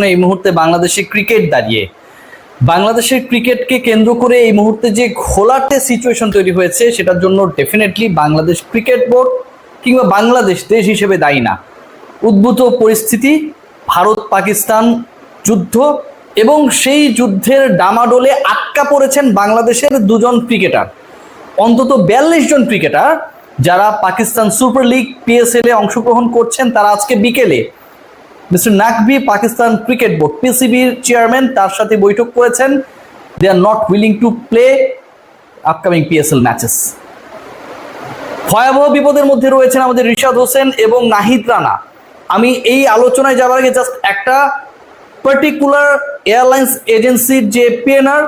এই মুহূর্তে বাংলাদেশে ক্রিকেট দাঁড়িয়ে বাংলাদেশের ক্রিকেটকে কেন্দ্র করে এই মুহূর্তে যে ঘোলাটে সিচুয়েশন তৈরি হয়েছে সেটার জন্য ডেফিনেটলি বাংলাদেশ ক্রিকেট বোর্ড কিংবা বাংলাদেশ দেশ হিসেবে দায়ী না। উদ্ভূত পরিস্থিতি, ভারত পাকিস্তান যুদ্ধ এবং সেই যুদ্ধের ডামাডোলে আটকা পড়েছেন বাংলাদেশের দুজন ক্রিকেটার, অন্তত 42 জন ক্রিকেটার যারা পাকিস্তান সুপার লিগ পিএসএল এ অংশগ্রহণ করছেন। তারা আজকে বিকেলে mister Naqvi Pakistan cricket board পিসিবির চেয়ারম্যান তার সাথে বৈঠক করেছেন। They are not willing to play upcoming PSL matches. ভয়াবহ বিপদের মধ্যে রয়েছেন আমাদের রিশাদ হোসেন এবং নাহিদ রানা। আমি এই আলোচনায় যাওয়ার আগে জাস্ট একটা পার্টিকুলার এয়ারলাইন্স এজেন্সির যে পিএনআর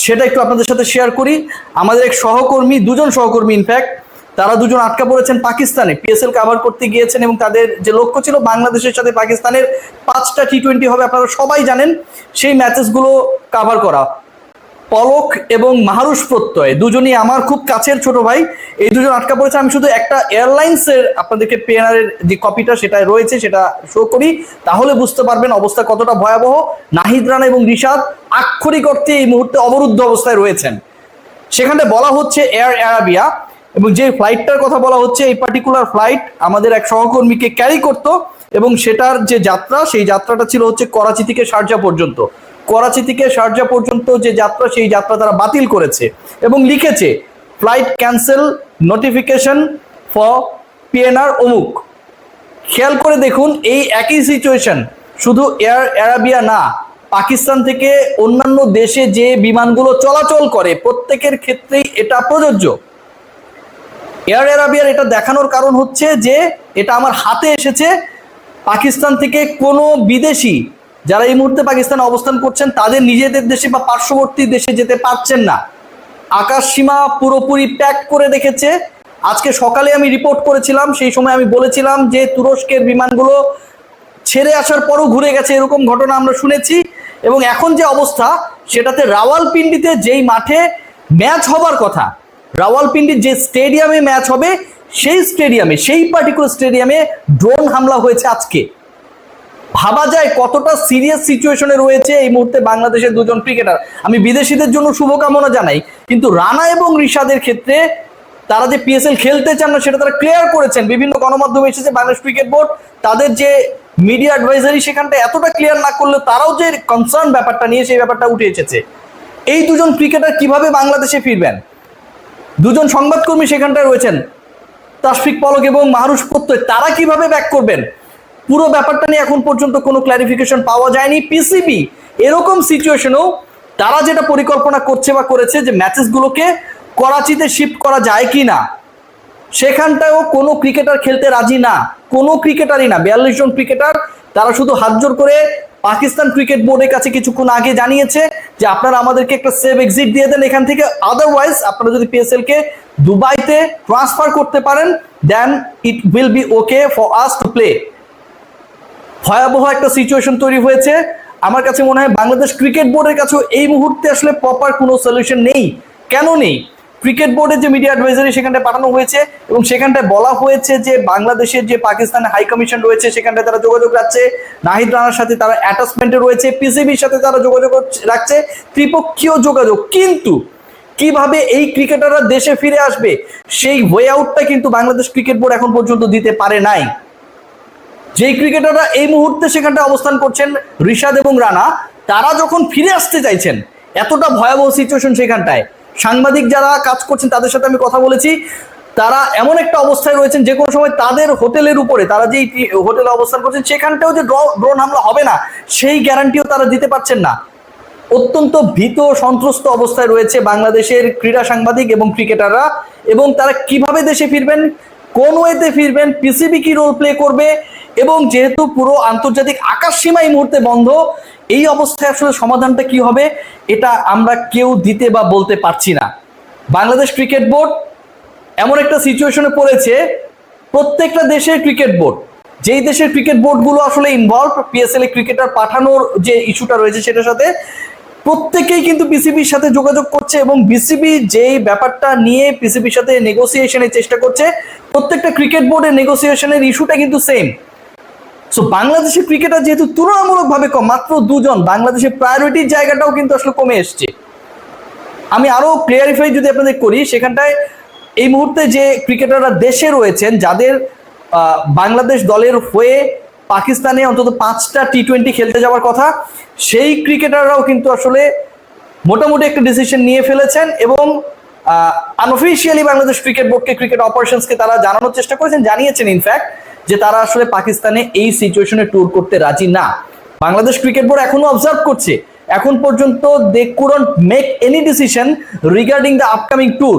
সেটা একটু আপনাদের সাথে শেয়ার করি। আমাদের এক সহকর্মী, দুজন সহকর্মী ইনফ্যাক্ট, তারা দুজন আটকা পড়েছেন পাকিস্তানে, পিএসএল কাভার করতে গিয়েছেন এবং তাদের যে লক্ষ্য ছিল বাংলাদেশের সাথে পাকিস্তানের 5টা টি20 হবে, আপনারা সবাই জানেন, সেই ম্যাচেসগুলো কাভার করা। পলক এবং মাহরুষ প্রত্যয় দুজনই আমার খুব কাছের ছোট ভাই, এই দুজন আটকা পড়েছে। আমি শুধু একটা এয়ারলাইন্সের আপনাদেরকে পিএনআর এর যে কপিটা সেটা রয়েছে সেটা শো করি, তাহলে বুঝতে পারবেন অবস্থা কতটা ভয়াবহ। নাহিদ রানা এবং রিশাদ আক্ষরিক অর্থে এই মুহূর্তে অবরুদ্ধ অবস্থায় রয়েছেন। সেখানে বলা হচ্ছে এয়ার আরাবিয়া, এবং যে ফ্লাইটটার কথা বলা হচ্ছে এই পার্টিকুলার ফ্লাইট আমাদের এক সহকর্মীকে ক্যারি করত এবং সেটার যে যাত্রা সেই যাত্রাটা ছিল হচ্ছে করাচি থেকে শারজা পর্যন্ত। করাচি থেকে শারজা পর্যন্ত যে যাত্রা সেই যাত্রা তারা বাতিল করেছে এবং লিখেছে flight cancel notification for PNR অমুক। খেয়াল করে দেখুন এই একই সিচুয়েশন শুধু এয়ার আরাবিয়া না, পাকিস্তান থেকে অন্যান্য দেশে যে বিমানগুলো চলাচল করে প্রত্যেকের ক্ষেত্রেই এটা প্রযোজ্য। এয়ার আরাবিয়ার এটা দেখানোর কারণ হচ্ছে যে এটা আমার হাতে এসেছে, পাকিস্তান থেকে কোনো বিদেশি যারা এই মুহূর্তে পাকিস্তানে অবস্থান করছেন তাদের নিজেদের দেশে বা পার্শ্ববর্তী দেশে যেতে পারছেন না। আকাশ সীমা পুরোপুরি প্যাক করে রেখেছে। আজকে সকালে আমি রিপোর্ট করেছিলাম, সেই সময় আমি বলেছিলাম যে তুরস্কের বিমানগুলো ছেড়ে আসার পরও ঘুরে গেছে, এরকম ঘটনা আমরা শুনেছি। এবং এখন যে অবস্থা সেটাতে রাওয়ালপিন্ডিতে যেই মাঠে ম্যাচ হবার কথা, রাওয়ালপিন্ডির যে স্টেডিয়ামে ম্যাচ হবে সেই স্টেডিয়ামে, সেই পার্টিকুলার স্টেডিয়ামে ড্রোন হামলা হয়েছে আজকে। ভাবা যায় কতটা সিরিয়াস সিচুয়েশনে রয়েছে এই মুহূর্তে বাংলাদেশের দুজন ক্রিকেটার। আমি বিদেশিদের জন্য শুভকামনা জানাই, কিন্তু রানা এবং রিশাদের ক্ষেত্রে তারা যে পিএসএল খেলতে চান না সেটা তারা ক্লিয়ার করেছেন। বিভিন্ন গণমাধ্যমে এসেছে বাংলাদেশ ক্রিকেট বোর্ড তাদের যে মিডিয়া অ্যাডভাইজারি সেখানটা এতটা ক্লিয়ার না করলে তারাও যে কনসার্ন ব্যাপারটা নিয়ে সেই ব্যাপারটা উঠে এসেছে। এই দুজন ক্রিকেটার কিভাবে বাংলাদেশে ফিরবেন? দুজন সংবাদকর্মী সেখানটায় রয়েছেন, তাশফিক পলক এবং মাহরুষ প্রত্যয়, তারা কিভাবে ব্যাক করবেন? পুরো ব্যাপারটা নিয়ে এখন পর্যন্ত কোনো ক্ল্যারিফিকেশন পাওয়া যায়নি। পিসিবি এরকম সিচুয়েশনেও তারা যেটা পরিকল্পনা করছে বা করেছে যে ম্যাচেসগুলোকে করাচিতে শিফট করা যায় কি না, সেখানটায়ও কোনো ক্রিকেটার খেলতে রাজি না, কোনো ক্রিকেটারই না। 42 জন ক্রিকেটার তারা শুধু হাত জোর করে পাকিস্তান ক্রিকেট বোর্ডের কাছে কিছুক্ষণ আগে জানিয়েছে যে আপনারা আমাদেরকে একটা সেভ এক্সিট দিয়ে দেন এখান থেকে, আদারওয়াইজ আপনারা যদি পিএসএল কে দুবাইতে ট্রান্সফার করতে পারেন then it will be okay for us to play. ভয়াবহ একটা সিচুয়েশন তৈরি হয়েছে। আমার কাছে মনে হয় বাংলাদেশ ক্রিকেট বোর্ডের কাছেও এই মুহূর্তে আসলে প্রপার কোনো সলিউশন নেই। কেন নেই? ক্রিকেট বোর্ডের যে মিডিয়া অ্যাডভাইজারি সেখানটায় পাঠানো হয়েছে এবং সেখানটায় বলা হয়েছে যে বাংলাদেশের যে পাকিস্তানের হাই কমিশন রয়েছে সেখানটায় তারা যোগাযোগ রাখছে, নাহিদ রানার সাথে তারা অ্যাটাচমেন্টে রয়েছে, পিসিবির সাথে তারা যোগাযোগ রাখছে, ত্রিপক্ষীয় যোগাযোগ। কিন্তু কিভাবে এই ক্রিকেটাররা দেশে ফিরে আসবে সেই ওয়ে আউটটা কিন্তু বাংলাদেশ ক্রিকেট বোর্ড এখন পর্যন্ত দিতে পারে নাই। যেই ক্রিকেটাররা এই মুহূর্তে সেখানটা অবস্থান করছেন রিশাদ এবং রানা, তারা যখন ফিরে আসতে চাইছেন এতটা ভয়াবহ সিচুয়েশন সেখানটায়, সাংবাদিক যারা কাজ করছেন তাদের সাথে আমি কথা বলেছি, তারা এমন একটা অবস্থায় রয়েছেন যে কোনো সময় তাদের হোটেলের উপরে, তারা যেই হোটেলে অবস্থান করছেন সেখানটাও যে ড্রোন হামলা হবে না সেই গ্যারান্টিও তারা দিতে পারছেন না। অত্যন্ত ভীত সন্ত্রস্ত অবস্থায় রয়েছে বাংলাদেশের ক্রীড়া সাংবাদিক এবং ক্রিকেটাররা। এবং তারা কিভাবে দেশে ফিরবেন, কোন ওয়েতে ফিরবেন, পিসিবি কি রোল প্লে করবে, এবং যেহেতু পুরো আন্তর্জাতিক আকাশ সীমা এই মুহূর্তে বন্ধ, এই অবস্থায় আসলে সমাধানটা কি হবে এটা আমরা কেউ দিতে বা বলতে পারছি না। বাংলাদেশ ক্রিকেট বোর্ড এমন একটা সিচুয়েশনে পড়েছে, প্রত্যেকটা দেশের ক্রিকেট বোর্ড, যেই দেশের ক্রিকেট বোর্ডগুলো আসলে ইনভলভ পিএসএল এ ক্রিকেটার পাঠানোর যে ইস্যুটা রয়েছে সেটার সাথে, প্রত্যেকেই কিন্তু পিসিবির সাথে যোগাযোগ করছে এবং বিসিবি যেই ব্যাপারটা নিয়ে পিসিবির সাথে নেগোসিয়েশনের চেষ্টা করছে, প্রত্যেকটা ক্রিকেট বোর্ডের নেগোসিয়েশনের ইস্যুটা কিন্তু সেম। সো বাংলাদেশের ক্রিকেটার যেহেতু তুলনামূলকভাবে কম, মাত্র 2 জন, বাংলাদেশের প্রায়োরিটির জায়গাটাও কিন্তু আসলে কমে এসছে। আমি আরো ক্লিয়ারিফাই যদি আপনাদের করি, সেখানটায় এই মুহূর্তে যে ক্রিকেটাররা দেশে রয়েছেন, যাদের বাংলাদেশ দলের হয়ে পাকিস্তানে অন্তত 5টা টি20 খেলতে যাওয়ার কথা, সেই ক্রিকেটাররাও কিন্তু আসলে মোটামুটি একটা ডিসিশন নিয়ে ফেলেছেন এবং আনঅফিশিয়ালি বাংলাদেশ ক্রিকেট বোর্ডকে, ক্রিকেট অপারেশনসকে তারা জানানোর চেষ্টা করেছেন, জানিয়েছেন ইনফ্যাক্ট, যে তারা আসলে পাকিস্তানে এই সিচুয়েশনে ট্যুর করতে রাজি না। বাংলাদেশ ক্রিকেট বোর্ড এখনো অবজার্ভ করছে, এখন পর্যন্ত they couldn't make any decision regarding the upcoming tour.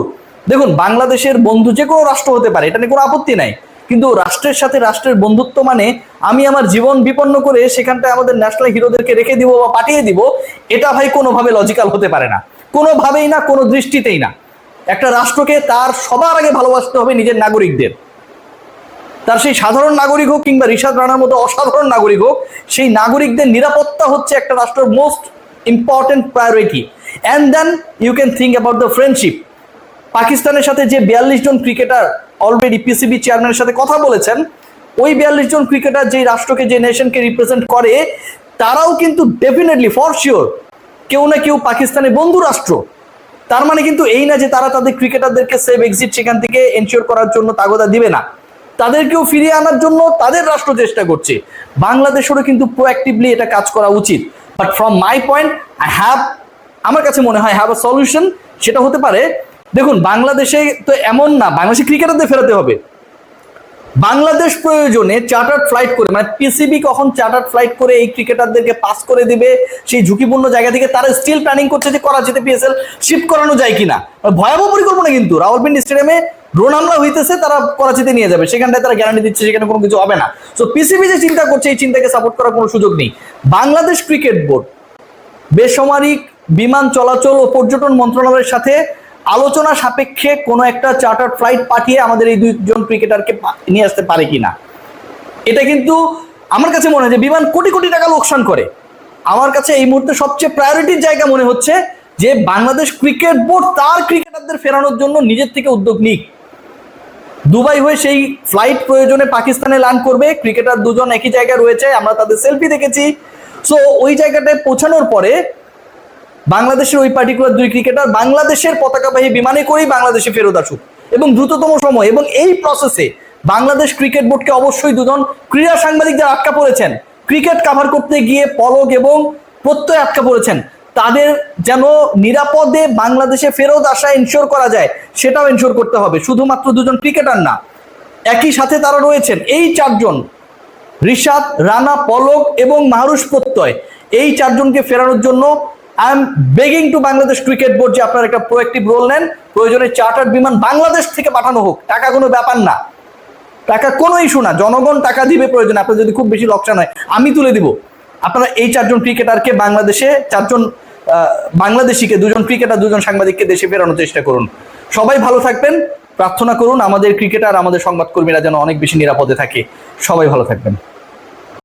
দেখুন, বাংলাদেশের বন্ধু যে কোনো রাষ্ট্র হতে পারে, এটা নিয়ে কোনো আপত্তি নাই, কিন্তু রাষ্ট্রের সাথে রাষ্ট্রের বন্ধুত্ব মানে আমি আমার জীবন বিপন্ন করে সেখানটায় আমাদের ন্যাশনাল হিরোদেরকে রেখে দিব বা পাঠিয়ে দিব, এটা ভাই কোনোভাবে লজিক্যাল হতে পারে না, কোনোভাবেই না, কোনো দৃষ্টিতেই না। একটা রাষ্ট্রকে তার সবার আগে ভালোবাসতে হবে নিজের নাগরিকদের, তার সেই সাধারণ নাগরিক হোক কিংবা রিশাদ রানার মতো অসাধারণ নাগরিক হোক, সেই নাগরিকদের নিরাপত্তা হচ্ছে একটা রাষ্ট্রের most important priority. And then you can think about the friendship. পাকিস্তানের সাথে যে 42 জন ক্রিকেটার অলরেডি পিসিবি চেয়ারম্যানের সাথে কথা বলেছেন, ওই 42 জন ক্রিকেটার যে রাষ্ট্রকে, যে নেশনকে রিপ্রেজেন্ট করে, তারাও কিন্তু ডেফিনেটলি ফর শিওর কেউ না কেউ পাকিস্তানের বন্ধু রাষ্ট্র। তার মানে কিন্তু এই না যে তারা তাদের ক্রিকেটারদেরকে সেভ এক্সিট সেখান থেকে এনশিওর করার জন্য তাগদা দিবে না, তাদেরকেও ফিরিয়ে আনার জন্য তাদের রাষ্ট্র চেষ্টা করছে। বাংলাদেশেরও কিন্তু প্রোঅ্যাক্টিভলি এটা কাজ করা উচিত। বাট ফ্রম মাই পয়েন্ট, আমার কাছে মনে হয় হ্যাভ আ সলিউশন। সেটা হতে পারে, দেখুন, বাংলাদেশে তো এমন না বাংলাদেশে ক্রিকেটারদের ফেরাতে হবে, বাংলাদেশ প্রয়োজনে চার্টার্ড ফ্লাইট করে, মানে পিসিবি কখন চার্টার্ড ফ্লাইট করে এই ক্রিকেটারদেরকে পাস করে দিবে সেই ঝুঁকিপূর্ণ জায়গা থেকে, তারা স্টিল প্ল্যানিং করছে যে করাচিতে পিএসএল শিফট করানো যায় কিনা। ভয়াবহ পরিকল্পনা, কিন্তু রাওয়ালপিন্ডি স্টেডিয়ামে ড্রোন হামলা হইতেছে, তারা করাচিতে নিয়ে যাবে, সেখানটায় তারা গ্যারান্টি দিচ্ছে সেখানে কোনো কিছু হবে না। সো পিসিবি যে চিন্তা করছে, এই চিন্তাকে সাপোর্ট করার কোনো সুযোগ নেই। বাংলাদেশ ক্রিকেট বোর্ড বেসামরিক বিমান চলাচল ও পর্যটন মন্ত্রণালয়ের সাথে আলোচনা সাপেক্ষে কোনো একটা চার্টার্ড ফ্লাইট পাঠিয়ে আমাদের এই 2 জন ক্রিকেটারকে নিয়ে আসতে পারে কিনা। এটা কিন্তু আমার কাছে মনে হয় যে বিমান কোটি কোটি টাকা লোকসান করে। আমার কাছে এই মুহূর্তে সবচেয়ে প্রায়োরিটির জায়গা মনে হচ্ছে যে বাংলাদেশ ক্রিকেট বোর্ড তার ক্রিকেটারদের ফেরানোর জন্য নিজের থেকে উদ্যোগ নিক। দুবাই হয়ে সেই ফ্লাইট প্রয়োজনে পাকিস্তানে ল্যান্ড করবে, ক্রিকেটার 2 জন একই জায়গায় রয়েছে, আমরা তাদের সেলফি দেখেছি। সো ওই জায়গাটায় পৌঁছানোর পরে বাংলাদেশের ওই পার্টিকুলার 2 ক্রিকেটার বাংলাদেশের পতাকাবাহী বিমানে করেই বাংলাদেশে ফেরত আসুক এবং দ্রুততম সময়। এবং এই প্রসেসে বাংলাদেশ ক্রিকেট বোর্ডকে অবশ্যই 2 জন ক্রীড়া সাংবাদিক যারা আটকা পড়েছেন, ক্রিকেট কাভার করতে গিয়ে পলক এবং প্রত্যয় আটকা পড়েছেন, তাদের যেন নিরাপদে বাংলাদেশে ফেরত আসা এনশিওর করা যায়, সেটাও এনশিওর করতে হবে। শুধুমাত্র 2 জন ক্রিকেটার না, একই সাথে তারা রয়েছেন এই 4 জন, রিশাদ, রানা, পলক এবং মাহরুষ প্রত্যয়, এই 4 জনকে ফেরানোর জন্য I am begging to Bangladesh cricket board যে আপনারা একটা প্রোঅ্যাক্টিভ রোল নেন। প্রয়োজনে চার্টার্ড বিমান বাংলাদেশ থেকে পাঠানো হোক, টাকা কোনো ব্যাপার না, টাকা কোনো ইস্যু না, জনগণ টাকা দিবে প্রয়োজনে। আপনার যদি খুব বেশি লোকসান হয় আমি তুলে দিব। আপনারা এই 4 জন ক্রিকেটারকে বাংলাদেশে, 4 জন বাংলাদেশিকে, 2 জন ক্রিকেটার, 2 জন সাংবাদিককে দেশে ফেরানোর চেষ্টা করুন। সবাই ভালো থাকবেন, প্রার্থনা করুন আমাদের ক্রিকেটার, আমাদের সংবাদকর্মীরা যেন অনেক বেশি নিরাপদে থাকে। সবাই ভালো থাকবেন।